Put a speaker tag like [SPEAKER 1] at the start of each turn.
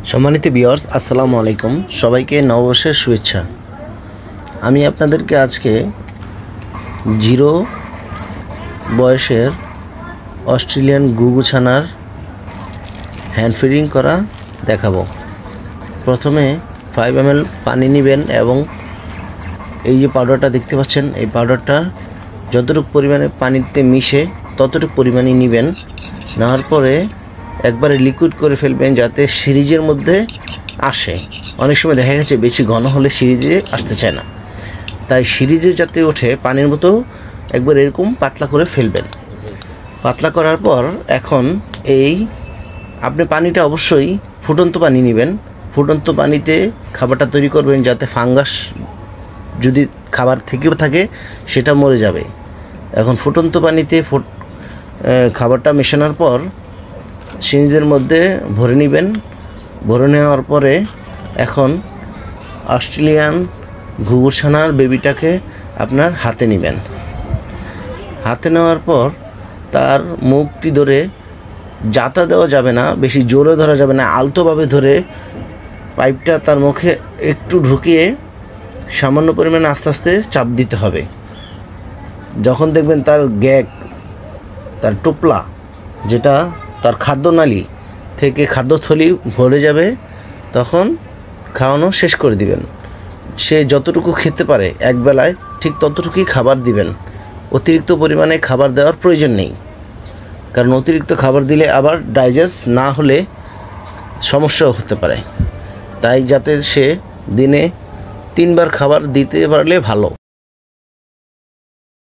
[SPEAKER 1] সম্মানিত ভিউয়ার্স, আসসালামু আলাইকুম। সবাইকে নববর্ষের শুভেচ্ছা। আমি আপনাদেরকে আজকে 0 বয়সের অস্ট্রেলিয়ান ঘুঘু ছানার হ্যান্ড ফিডিং করা দেখাবো। প্রথমে 5 ml পানি নেবেন এবং এই যে পাউডারটা দেখতে পাচ্ছেন, এই পাউডারটা যতটুকু পরিমাণে পানিতে মিশে ততটুকু পরিমাণে নেবেন। নেওয়ার পরে একবারে লিকুইড করে ফেলবেন যাতে সিরিজের মধ্যে আসে। অনেক সময় দেখা গেছে বেশি ঘন হলে সিরিজে আসতে চায় না, তাই সিরিজে যাতে ওঠে পানির মতো একবার এরকম পাতলা করে ফেলবেন। পাতলা করার পর এখন আপনি পানিটা অবশ্যই ফুটন্ত পানি নেবেন। ফুটন্ত পানিতে খাবারটা তৈরি করবেন যাতে ফাঙ্গাস যদি খাবার থেকেও থাকে সেটা মরে যাবে। এখন ফুটন্ত পানিতে খাবারটা মেশানোর পর সিরিজের মধ্যে ভরে নেবেন। ভরে নেওয়ার পরে এখন অস্ট্রেলিয়ান ঘুঘু ছানার বেবিটাকে আপনার হাতে নেবেন। হাতে নেওয়ার পর তার মুখটি ধরে জাতা দেওয়া যাবে না, বেশি জোরে ধরা যাবে না, আলতোভাবে ধরে পাইপটা তার মুখে একটু ঢুকিয়ে সামান্য পরিমাণে আস্তে আস্তে চাপ দিতে হবে। যখন দেখবেন তার গ্যাগ, তার টোপলা, যেটা তার খাদ্যনালী থেকে খাদ্যথলি ভরে যাবে, তখন খাওয়ানো শেষ করে দিবেন। সে যতটুকু খেতে পারে একবেলায় ঠিক ততটুকুই খাবার দিবেন। অতিরিক্ত পরিমাণে খাবার দেওয়ার প্রয়োজন নেই, কারণ অতিরিক্ত খাবার দিলে আবার ডাইজেস্ট না হলে সমস্যাও হতে পারে। তাই যাতে সে দিনে 3 বার খাবার দিতে পারলে ভালো।